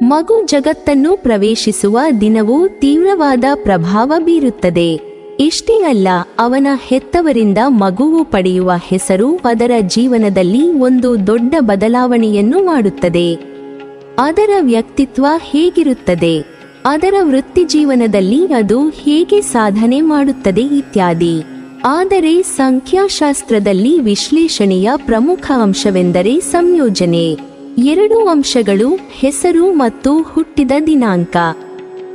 ಮಗು ಜಗತ್ತನ್ನು ಪ್ರವೇಶಿಸುವ ದಿನವೂ ತೀವ್ರವಾದ ಪ್ರಭಾವ ಬೀರುತ್ತದೆ. ಇಷ್ಟೇ ಅಲ್ಲ, ಅವನ ಹೆತ್ತವರಿಂದ ಮಗುವು ಪಡೆಯುವ ಹೆಸರು ಅದರ ಜೀವನದಲ್ಲಿ ಒಂದು ದೊಡ್ಡ ಬದಲಾವಣೆಯನ್ನು ಮಾಡುತ್ತದೆ. ಅದರ ವ್ಯಕ್ತಿತ್ವ ಹೇಗಿರುತ್ತದೆ, ಅದರ ವೃತ್ತಿಜೀವನದಲ್ಲಿ ಅದು ಹೇಗೆ ಸಾಧನೆ ಮಾಡುತ್ತದೆ ಇತ್ಯಾದಿ. ಆದರೆ ಸಂಖ್ಯಾಶಾಸ್ತ್ರದಲ್ಲಿ ವಿಶ್ಲೇಷಣೆಯ ಪ್ರಮುಖ ಅಂಶವೆಂದರೆ ಸಂಯೋಜನೆ. 2 ಅಂಶಗಳು, ಹೆಸರು ಮತ್ತು ಹುಟ್ಟಿದ ದಿನಾಂಕ.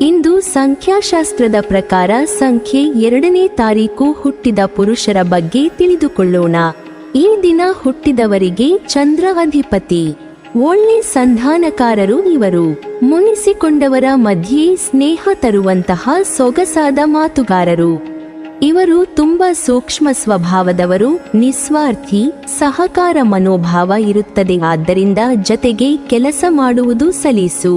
ಇಂದು ಸಂಖ್ಯಾಶಾಸ್ತ್ರದ ಪ್ರಕಾರ ಸಂಖ್ಯೆ 2ನೇ ತಾರೀಕು ಹುಟ್ಟಿದ ಪುರುಷರ ಬಗ್ಗೆ ತಿಳಿದುಕೊಳ್ಳೋಣ. ಈ ದಿನ ಹುಟ್ಟಿದವರಿಗೆ ಚಂದ್ರ ಅಧಿಪತಿ. ಒಳ್ಳೆ ಸಂಧಾನಕಾರರು ಇವರು. ಮುನಿಸಿಕೊಂಡವರ ಮಧ್ಯೆ ಸ್ನೇಹ ತರುವಂತಹ ಸೊಗಸಾದ ಮಾತುಗಾರರು. ಇವರು ತುಂಬಾ ಸೂಕ್ಷ್ಮ ಸ್ವಭಾವದವರು, ನಿಸ್ವಾರ್ಥಿ, ಸಹಕಾರ ಮನೋಭಾವ ಇರುತ್ತದೆ. ಆದ್ದರಿಂದ ಜತೆಗೆ ಕೆಲಸ ಮಾಡುವುದು ಸಲೀಸು.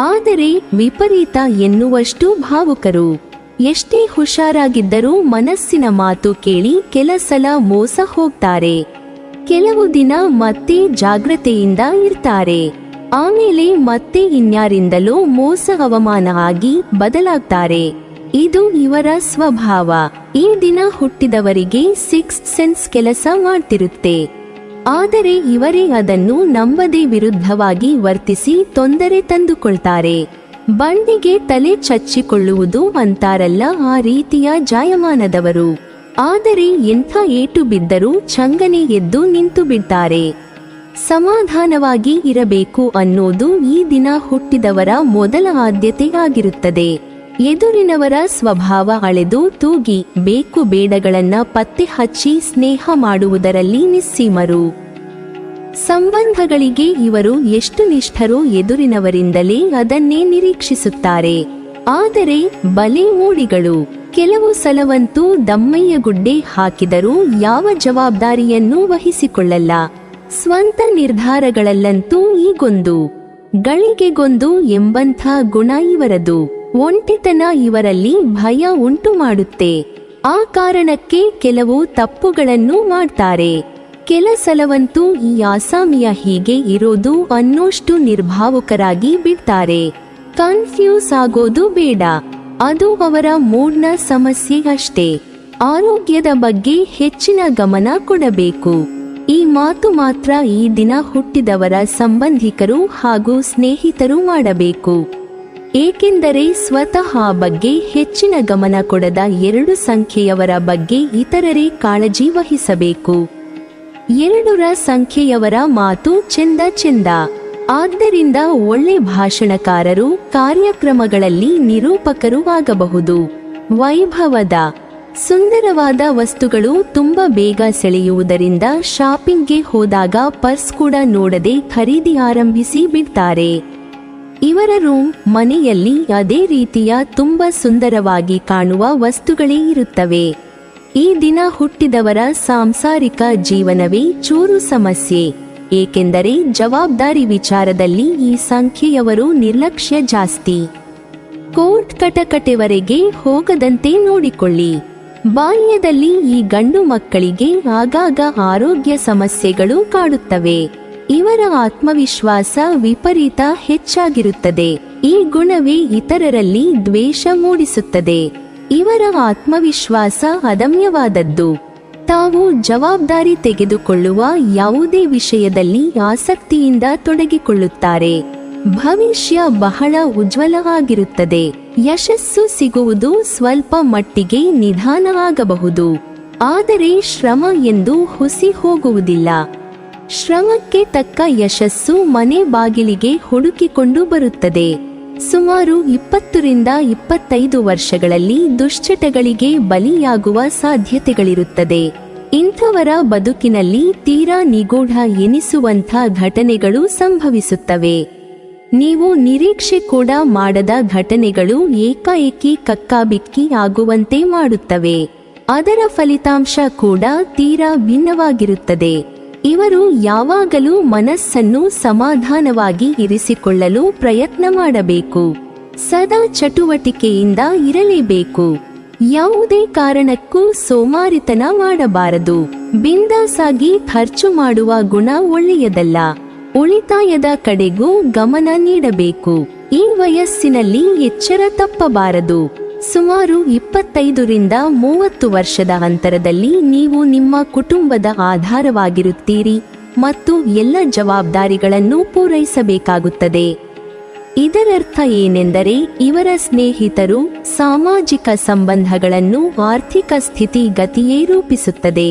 ಆದರೆ ವಿಪರೀತ ಎನ್ನುವಷ್ಟು ಭಾವುಕರು. ಎಷ್ಟೇ ಹುಷಾರಾಗಿದ್ದರೂ ಮನಸ್ಸಿನ ಮಾತು ಕೇಳಿ ಕೆಲ ಸಲ ಮೋಸ ಹೋಗ್ತಾರೆ. ಕೆಲವು ದಿನ ಮತ್ತೆ ಜಾಗ್ರತೆಯಿಂದ ಇರ್ತಾರೆ. ಆಮೇಲೆ ಮತ್ತೆ ಇನ್ಯಾರಿಂದಲೋ ಮೋಸ ಅವಮಾನ ಆಗಿ ಬದಲಾಗ್ತಾರೆ. ಇದು ಇವರ ಸ್ವಭಾವ. ಈ ದಿನ ಹುಟ್ಟಿದವರಿಗೆ ಸಿಕ್ಸ್ತ್ ಸೆನ್ಸ್ ಕೆಲಸ ಮಾಡ್ತಿರುತ್ತೆ. ಆದರೆ ಇವರೇ ಅದನ್ನು ನಂಬದೆ ವಿರುದ್ಧವಾಗಿ ವರ್ತಿಸಿ ತೊಂದರೆ ತಂದುಕೊಳ್ತಾರೆ. ಬಂಡಿಗೆ ತಲೆ ಚಚ್ಚಿಕೊಳ್ಳುವುದು ಅಂತಾರಲ್ಲ, ಆ ರೀತಿಯ ಜಾಯಮಾನದವರು. ಆದರೆ ಎಂಥ ಏಟು ಬಿದ್ದರೂ ಚಂಗನೆ ಎದ್ದು ನಿಂತು ಬಿಡ್ತಾರೆ. ಸಮಾಧಾನವಾಗಿ ಇರಬೇಕು ಅನ್ನೋದು ಈ ದಿನ ಹುಟ್ಟಿದವರ ಮೊದಲ ಆದ್ಯತೆ ಆಗಿರುತ್ತದೆ. ಎದುರಿನವರ ಸ್ವಭಾವ ಅಳೆದು ತೂಗಿ ಬೇಕು ಬೇಡಗಳನ್ನ ಪತ್ತೆ ಹಚ್ಚಿ ಸ್ನೇಹ ಮಾಡುವುದರಲ್ಲಿ ನಿಸ್ಸೀಮರು. ಸಂಬಂಧಗಳಿಗೆ ಇವರು ಎಷ್ಟು ನಿಷ್ಠರೋ ಎದುರಿನವರಿಂದಲೇ ಅದನ್ನೇ ನಿರೀಕ್ಷಿಸುತ್ತಾರೆ. ಆದರೆ ಬಲೆ ಮೂಡಿಗಳು. ಕೆಲವು ಸಲವಂತೂ ದಮ್ಮಯ್ಯ ಗುಡ್ಡೆ ಹಾಕಿದರೂ ಯಾವ ಜವಾಬ್ದಾರಿಯನ್ನೂ ವಹಿಸಿಕೊಳ್ಳಲ್ಲ. ಸ್ವಂತ ನಿರ್ಧಾರಗಳಲ್ಲಂತೂ ಈಗೊಂದು ಗಳಿಗೆಗೊಂದು ಎಂಬಂಥ ಗುಣ ಇವರದು. ಒಂಟಿತನ ಇವರಲ್ಲಿ ಭಯ ಉಂಟು ಮಾಡುತ್ತೆ. ಆ ಕಾರಣಕ್ಕೆ ಕೆಲವು ತಪ್ಪುಗಳನ್ನು ಮಾಡ್ತಾರೆ. ಕೆಲ ಸಲವಂತೂ ಈ ಆಸಾಮಿಯ ಹೀಗೆ ಇರೋದು ಅನ್ನೋಷ್ಟು ನಿರ್ಭಾವುಕರಾಗಿ ಬಿಡ್ತಾರೆ. ಕನ್ಫ್ಯೂಸ್ ಆಗೋದು ಬೇಡ, ಅದು ಅವರ ಮೂಡ್ನ ಸಮಸ್ಯೆ ಅಷ್ಟೇ. ಆರೋಗ್ಯದ ಬಗ್ಗೆ ಹೆಚ್ಚಿನ ಗಮನ ಕೊಡಬೇಕು. ಈ ಮಾತು ಮಾತ್ರ ಈ ದಿನ ಹುಟ್ಟಿದವರ ಸಂಬಂಧಿಕರು ಹಾಗೂ ಸ್ನೇಹಿತರು ಮಾಡಬೇಕು. ಏಕೆಂದರೆ ಸ್ವತಃ ಆ ಬಗ್ಗೆ ಹೆಚ್ಚಿನ ಗಮನ ಕೊಡದ 2 ಸಂಖ್ಯೆಯವರ ಬಗ್ಗೆ ಇತರರೇ ಕಾಳಜಿ ವಹಿಸಬೇಕು. 2ರ ಸಂಖ್ಯೆಯವರ ಮಾತು ಚೆಂದ. ಆದ್ದರಿಂದ ಒಳ್ಳೆ ಭಾಷಣಕಾರರು, ಕಾರ್ಯಕ್ರಮಗಳಲ್ಲಿ ನಿರೂಪಕರು ಆಗಬಹುದು. ವೈಭವದ ಸುಂದರವಾದ ವಸ್ತುಗಳು ತುಂಬ ಬೇಗ ಸೆಳೆಯುವುದರಿಂದ ಶಾಪಿಂಗ್ಗೆ ಹೋದಾಗ ಪರ್ಸ್ ಕೂಡ ನೋಡದೆ ಖರೀದಿ ಆರಂಭಿಸಿ ಬಿಡ್ತಾರೆ. ಇವರ ರೂಮ್, ಮನೆಯಲ್ಲಿ ಅದೇ ರೀತಿಯ ತುಂಬ ಸುಂದರವಾಗಿ ಕಾಣುವ ವಸ್ತುಗಳೇ ಇರುತ್ತವೆ. ಈ ದಿನ ಹುಟ್ಟಿದವರ ಸಾಂಸಾರಿಕ ಜೀವನವೇ ಚೂರು ಸಮಸ್ಯೆ. ಏಕೆಂದರೆ ಜವಾಬ್ದಾರಿ ವಿಚಾರದಲ್ಲಿ ಈ ಸಂಖ್ಯೆಯವರು ನಿರ್ಲಕ್ಷ್ಯ ಜಾಸ್ತಿ. ಕೋರ್ಟ್ ಕಟಕಟೆವರೆಗೆ ಹೋಗದಂತೆ ನೋಡಿಕೊಳ್ಳಿ. ಬಾಲ್ಯದಲ್ಲಿ ಈ ಗಂಡು ಮಕ್ಕಳಿಗೆ ಆಗಾಗ ಆರೋಗ್ಯ ಸಮಸ್ಯೆಗಳು ಕಾಡುತ್ತವೆ. ಇವರ ಆತ್ಮವಿಶ್ವಾಸ ವಿಪರೀತ ಹೆಚ್ಚಾಗಿರುತ್ತದೆ. ಈ ಗುಣವೇ ಇತರರಲ್ಲಿ ದ್ವೇಷ ಮೂಡಿಸುತ್ತದೆ. ಇವರ ಆತ್ಮವಿಶ್ವಾಸ ಅದಮ್ಯವಾದದ್ದು. ತಾವು ಜವಾಬ್ದಾರಿ ತೆಗೆದುಕೊಳ್ಳುವ ಯಾವುದೇ ವಿಷಯದಲ್ಲಿ ಆಸಕ್ತಿಯಿಂದ ತೊಡಗಿಕೊಳ್ಳುತ್ತಾರೆ. ಭವಿಷ್ಯ ಬಹಳ ಉಜ್ವಲ ಆಗಿರುತ್ತದೆ. ಯಶಸ್ಸು ಸಿಗುವುದು ಸ್ವಲ್ಪ ಮಟ್ಟಿಗೆ ನಿಧಾನ ಆಗಬಹುದು. ಆದರೆ ಶ್ರಮ ಎಂದು ಹುಸಿ ಹೋಗುವುದಿಲ್ಲ. ಶ್ರಮಕ್ಕೆ ತಕ್ಕ ಯಶಸ್ಸು ಮನೆ ಬಾಗಿಲಿಗೆ ಹುಡುಕಿಕೊಂಡು ಬರುತ್ತದೆ. ಸುಮಾರು 20 ರಿಂದ 25 ವರ್ಷಗಳಲ್ಲಿ ದುಶ್ಚಟಗಳಿಗೆ ಬಲಿಯಾಗುವ ಸಾಧ್ಯತೆಗಳಿರುತ್ತದೆ. ಇಂಥವರ ಬದುಕಿನಲ್ಲಿ ತೀರಾ ನಿಗೂಢ ಎನಿಸುವಂಥ ಘಟನೆಗಳು ಸಂಭವಿಸುತ್ತವೆ. ನೀವು ನಿರೀಕ್ಷೆ ಕೂಡ ಮಾಡದ ಘಟನೆಗಳು ಏಕಾಏಕಿ ಕಕ್ಕಾಬಿಕ್ಕಿ ಆಗುವಂತೆ ಮಾಡುತ್ತವೆ. ಅದರ ಫಲಿತಾಂಶ ಕೂಡ ತೀರಾ ಭಿನ್ನವಾಗಿರುತ್ತದೆ. ಇವರು ಯಾವಾಗಲೂ ಮನಸ್ಸನ್ನು ಸಮಾಧಾನವಾಗಿ ಇರಿಸಿಕೊಳ್ಳಲು ಪ್ರಯತ್ನ ಮಾಡಬೇಕು. ಸದಾ ಚಟುವಟಿಕೆಯಿಂದ ಇರಲೇಬೇಕು. ಯಾವುದೇ ಕಾರಣಕ್ಕೂ ಸೋಮಾರಿತನ ಮಾಡಬಾರದು. ಬಿಂದಾಸಾಗಿ ಖರ್ಚು ಮಾಡುವ ಗುಣ ಒಳ್ಳೆಯದಲ್ಲ. ಉಳಿತಾಯದ ಕಡೆಗೂ ಗಮನ ನೀಡಬೇಕು. ಈ ವಯಸ್ಸಿನಲ್ಲಿ ಎಚ್ಚರ ತಪ್ಪಬಾರದು. ಸುಮಾರು 25ರಿಂದ 30 ವರ್ಷದ ಅಂತರದಲ್ಲಿ ನೀವು ನಿಮ್ಮ ಕುಟುಂಬದ ಆಧಾರವಾಗಿರುತ್ತೀರಿ ಮತ್ತು ಎಲ್ಲ ಜವಾಬ್ದಾರಿಗಳನ್ನು ಪೂರೈಸಬೇಕಾಗುತ್ತದೆ. ಇದರರ್ಥ ಏನೆಂದರೆ ಇವರ ಸ್ನೇಹಿತರು, ಸಾಮಾಜಿಕ ಸಂಬಂಧಗಳನ್ನು ಆರ್ಥಿಕ ಸ್ಥಿತಿಗತಿಯೇ ರೂಪಿಸುತ್ತದೆ.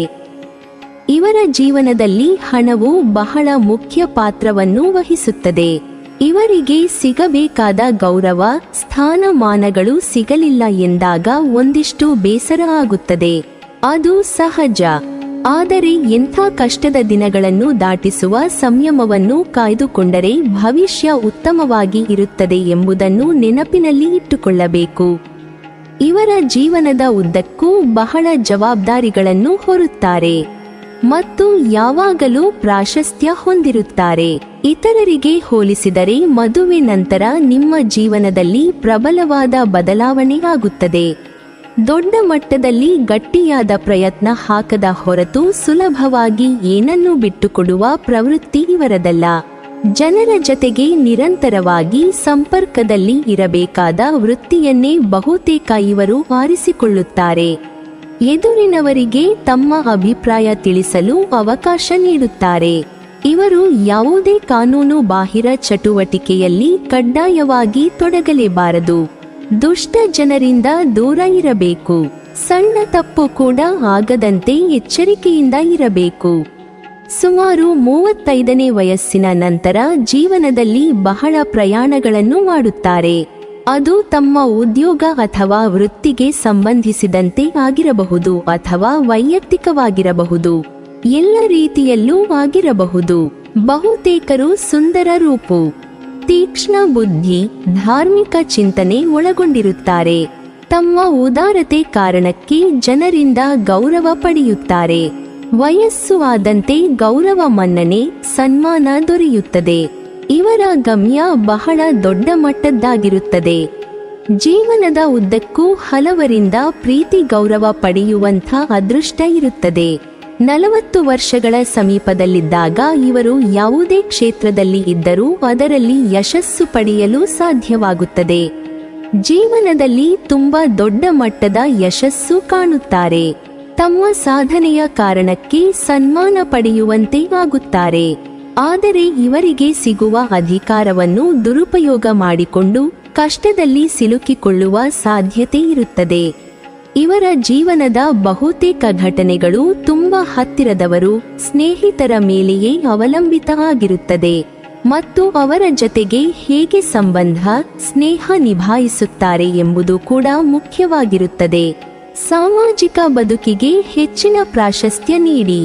ಇವರ ಜೀವನದಲ್ಲಿ ಹಣವು ಬಹಳ ಮುಖ್ಯ ಪಾತ್ರವನ್ನು ವಹಿಸುತ್ತದೆ. ಇವರಿಗೆ ಸಿಗಬೇಕಾದ ಗೌರವ, ಸ್ಥಾನಮಾನಗಳು ಸಿಗಲಿಲ್ಲ ಎಂದಾಗ ಒಂದಿಷ್ಟು ಬೇಸರ ಆಗುತ್ತದೆ. ಅದು ಸಹಜ. ಆದರೆ ಎಂಥ ಕಷ್ಟದ ದಿನಗಳನ್ನು ದಾಟಿಸುವ ಸಂಯಮವನ್ನು ಕಾಯ್ದುಕೊಂಡರೆ ಭವಿಷ್ಯ ಉತ್ತಮವಾಗಿ ಇರುತ್ತದೆ ಎಂಬುದನ್ನು ನೆನಪಿನಲ್ಲಿ ಇಟ್ಟುಕೊಳ್ಳಬೇಕು. ಇವರ ಜೀವನದ ಉದ್ದಕ್ಕೂ ಬಹಳ ಜವಾಬ್ದಾರಿಗಳನ್ನು ಹೊರುತ್ತಾರೆ ಮತ್ತು ಯಾವಾಗಲೂ ಪ್ರಾಶಸ್ತ್ಯ ಹೊಂದಿರುತ್ತಾರೆ. ಇತರರಿಗೆ ಹೋಲಿಸಿದರೆ ಮದುವೆ ನಂತರ ನಿಮ್ಮ ಜೀವನದಲ್ಲಿ ಪ್ರಬಲವಾದ ಬದಲಾವಣೆ ಆಗುತ್ತದೆ. ದೊಡ್ಡ ಮಟ್ಟದಲ್ಲಿ ಗಟ್ಟಿಯಾದ ಪ್ರಯತ್ನ ಹಾಕದ ಹೊರತು ಸುಲಭವಾಗಿ ಏನನ್ನೂ ಬಿಟ್ಟುಕೊಡುವ ಪ್ರವೃತ್ತಿ ಇವರದಲ್ಲ. ಜನರ ಜತೆಗೆ ನಿರಂತರವಾಗಿ ಸಂಪರ್ಕದಲ್ಲಿ ಇರಬೇಕಾದ ವೃತ್ತಿಯನ್ನೇ ಬಹುತೇಕ ಇವರು ಆರಿಸಿಕೊಳ್ಳುತ್ತಾರೆ. ಎದುರಿನವರಿಗೆ ತಮ್ಮ ಅಭಿಪ್ರಾಯ ತಿಳಿಸಲು ಅವಕಾಶ ನೀಡುತ್ತಾರೆ. ಇವರು ಯಾವುದೇ ಕಾನೂನು ಬಾಹಿರ ಚಟುವಟಿಕೆಯಲ್ಲಿ ಕಡ್ಡಾಯವಾಗಿ ತೊಡಗಲೇಬಾರದು. ದುಷ್ಟ ಜನರಿಂದ ದೂರ ಇರಬೇಕು. ಸಣ್ಣ ತಪ್ಪು ಕೂಡ ಆಗದಂತೆ ಎಚ್ಚರಿಕೆಯಿಂದ ಇರಬೇಕು. ಸುಮಾರು 35ನೇ ವಯಸ್ಸಿನ ನಂತರ ಜೀವನದಲ್ಲಿ ಬಹಳ ಪ್ರಯಾಣಗಳನ್ನು ಮಾಡುತ್ತಾರೆ. ಅದು ತಮ್ಮ ಉದ್ಯೋಗ ಅಥವಾ ವೃತ್ತಿಗೆ ಸಂಬಂಧಿಸಿದಂತೆ ಆಗಿರಬಹುದು ಅಥವಾ ವೈಯಕ್ತಿಕವಾಗಿರಬಹುದು. ಎಲ್ಲ ರೀತಿಯಲ್ಲೂ ಆಗಿರಬಹುದು. ಬಹುತೇಕರು ಸುಂದರ ರೂಪು, ತೀಕ್ಷ್ಣ ಬುದ್ಧಿ, ಧಾರ್ಮಿಕ ಚಿಂತನೆ ಒಳಗೊಂಡಿರುತ್ತಾರೆ. ತಮ್ಮ ಉದಾರತೆ ಕಾರಣಕ್ಕೆ ಜನರಿಂದ ಗೌರವ ಪಡೆಯುತ್ತಾರೆ. ವಯಸ್ಸು ಆದಂತೆ ಗೌರವ, ಮನ್ನಣೆ, ಸನ್ಮಾನ ದೊರೆಯುತ್ತದೆ. ಇವರ ಗಮ್ಯ ಬಹಳ ದೊಡ್ಡ ಮಟ್ಟದ್ದಾಗಿರುತ್ತದೆ. ಜೀವನದ ಉದ್ದಕ್ಕೂ ಹಲವರಿಂದ ಪ್ರೀತಿ, ಗೌರವ ಪಡೆಯುವಂಥ ಅದೃಷ್ಟ ಇರುತ್ತದೆ. 40 ವರ್ಷಗಳ ಸಮೀಪದಲ್ಲಿದ್ದಾಗ ಇವರು ಯಾವುದೇ ಕ್ಷೇತ್ರದಲ್ಲಿ ಇದ್ದರೂ ಅದರಲ್ಲಿ ಯಶಸ್ಸು ಪಡೆಯಲು ಸಾಧ್ಯವಾಗುತ್ತದೆ. ಜೀವನದಲ್ಲಿ ತುಂಬಾ ದೊಡ್ಡ ಮಟ್ಟದ ಯಶಸ್ಸು ಕಾಣುತ್ತಾರೆ. ತಮ್ಮ ಸಾಧನೆಯ ಕಾರಣಕ್ಕೆ ಸನ್ಮಾನ ಪಡೆಯುವಂತೆ ಆಗುತ್ತಾರೆ. ಆದರೆ ಇವರಿಗೆ ಸಿಗುವ ಅಧಿಕಾರವನ್ನು ದುರುಪಯೋಗ ಮಾಡಿಕೊಂಡು ಕಷ್ಟದಲ್ಲಿ ಸಿಲುಕಿಕೊಳ್ಳುವ ಸಾಧ್ಯತೆ ಇರುತ್ತದೆ. ಇವರ ಜೀವನದ ಬಹುತೇಕ ಘಟನೆಗಳು ತುಂಬಾ ಹತ್ತಿರದವರು, ಸ್ನೇಹಿತರ ಮೇಲೆಯೇ ಅವಲಂಬಿತ ಆಗಿರುತ್ತದೆ ಮತ್ತು ಅವರ ಜತೆಗೆ ಹೇಗೆ ಸಂಬಂಧ, ಸ್ನೇಹ ನಿಭಾಯಿಸುತ್ತಾರೆ ಎಂಬುದು ಕೂಡ ಮುಖ್ಯವಾಗಿರುತ್ತದೆ. ಸಾಮಾಜಿಕ ಬದುಕಿಗೆ ಹೆಚ್ಚಿನ ಪ್ರಾಶಸ್ತ್ಯ ನೀಡಿ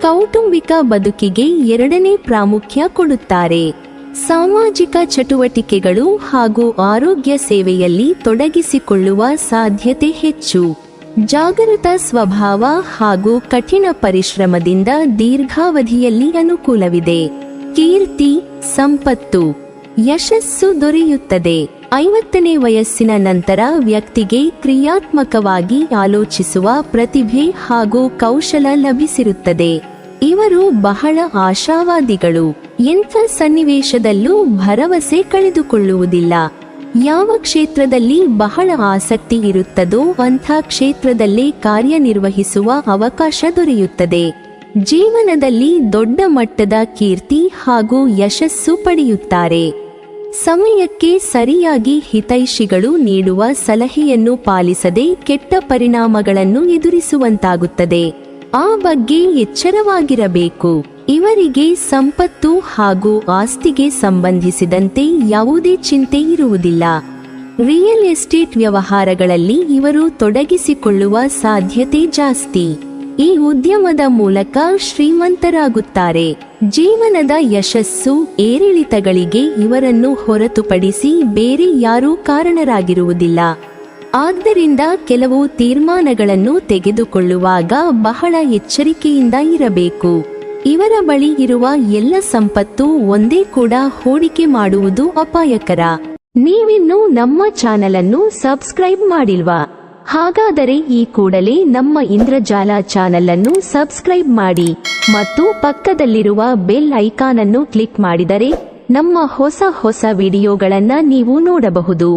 ಕೌಟುಂಬಿಕ ಬದುಕಿಗೆ 2ನೇ ಪ್ರಾಮುಖ್ಯ ಕೊಡುತ್ತಾರೆ. ಸಾಮಾಜಿಕ ಚಟುವಟಿಕೆಗಳು ಹಾಗೂ ಆರೋಗ್ಯ ಸೇವೆಯಲ್ಲಿ ತೊಡಗಿಸಿಕೊಳ್ಳುವ ಸಾಧ್ಯತೆ ಹೆಚ್ಚು. ಜಾಗೃತ ಸ್ವಭಾವ ಹಾಗೂ ಕಠಿಣ ಪರಿಶ್ರಮದಿಂದ ದೀರ್ಘಾವಧಿಯಲ್ಲಿ ಅನುಕೂಲವಿದೆ. ಕೀರ್ತಿ, ಸಂಪತ್ತು, ಯಶಸ್ಸು ದೊರೆಯುತ್ತದೆ. 50ನೇ ವಯಸ್ಸಿನ ನಂತರ ವ್ಯಕ್ತಿಗೆ ಕ್ರಿಯಾತ್ಮಕವಾಗಿ ಆಲೋಚಿಸುವ ಪ್ರತಿಭೆ ಹಾಗೂ ಕೌಶಲ ಲಭಿಸಿರುತ್ತದೆ. ಇವರು ಬಹಳ ಆಶಾವಾದಿಗಳು. ಎಂಥ ಸನ್ನಿವೇಶದಲ್ಲೂ ಭರವಸೆ ಕಳೆದುಕೊಳ್ಳುವುದಿಲ್ಲ. ಯಾವ ಕ್ಷೇತ್ರದಲ್ಲಿ ಬಹಳ ಆಸಕ್ತಿ ಇರುತ್ತದೋ ಅಂಥ ಕ್ಷೇತ್ರದಲ್ಲೇ ಕಾರ್ಯನಿರ್ವಹಿಸುವ ಅವಕಾಶ ದೊರೆಯುತ್ತದೆ. ಜೀವನದಲ್ಲಿ ದೊಡ್ಡ ಮಟ್ಟದ ಕೀರ್ತಿ ಹಾಗೂ ಯಶಸ್ಸು ಪಡೆಯುತ್ತಾರೆ. ಸಮಯಕ್ಕೆ ಸರಿಯಾಗಿ ಹಿತೈಷಿಗಳು ನೀಡುವ ಸಲಹೆಯನ್ನು ಪಾಲಿಸದೆ ಕೆಟ್ಟ ಪರಿಣಾಮಗಳನ್ನು ಎದುರಿಸುವಂತಾಗುತ್ತದೆ. ಆ ಬಗ್ಗೆ ಎಚ್ಚರವಾಗಿರಬೇಕು. ಇವರಿಗೆ ಸಂಪತ್ತು ಹಾಗೂ ಆಸ್ತಿಗೆ ಸಂಬಂಧಿಸಿದಂತೆ ಯಾವುದೇ ಚಿಂತೆ ಇರುವುದಿಲ್ಲ. ರಿಯಲ್ ಎಸ್ಟೇಟ್ ವ್ಯವಹಾರಗಳಲ್ಲಿ ಇವರು ತೊಡಗಿಸಿಕೊಳ್ಳುವ ಸಾಧ್ಯತೆ ಜಾಸ್ತಿ. ಈ ಉದ್ಯಮದ ಮೂಲಕ ಶ್ರೀಮಂತರಾಗುತ್ತಾರೆ. ಜೀವನದ ಯಶಸ್ಸು, ಏರಿಳಿತಗಳಿಗೆ ಇವರನ್ನು ಹೊರತುಪಡಿಸಿ ಬೇರೆ ಯಾರೂ ಕಾರಣರಾಗಿರುವುದಿಲ್ಲ. ಆದ್ದರಿಂದ ಕೆಲವು ತೀರ್ಮಾನಗಳನ್ನು ತೆಗೆದುಕೊಳ್ಳುವಾಗ ಬಹಳ ಎಚ್ಚರಿಕೆಯಿಂದ ಇರಬೇಕು. ಇವರ ಬಳಿ ಇರುವ ಎಲ್ಲ ಸಂಪತ್ತು ಒಂದೇ ಕೂಡ ಹೂಡಿಕೆ ಮಾಡುವುದು ಅಪಾಯಕರ. ನೀವಿನ್ನೂ ನಮ್ಮ ಚಾನಲ್ ಅನ್ನು ಸಬ್ಸ್ಕ್ರೈಬ್ ಮಾಡಿಲ್ವಾ? ಹಾಗಾದರೆ ಈ ಕೂಡಲೇ ನಮ್ಮ ಇಂದ್ರಜಾಲ ಚಾನೆಲ್ ಅನ್ನು ಸಬ್ಸ್ಕ್ರೈಬ್ ಮಾಡಿ ಮತ್ತು ಪಕ್ಕದಲ್ಲಿರುವ ಬೆಲ್ ಐಕಾನ್ ಅನ್ನು ಕ್ಲಿಕ್ ಮಾಡಿದರೆ ನಮ್ಮ ಹೊಸ ವಿಡಿಯೋಗಳನ್ನು ನೀವು ನೋಡಬಹುದು.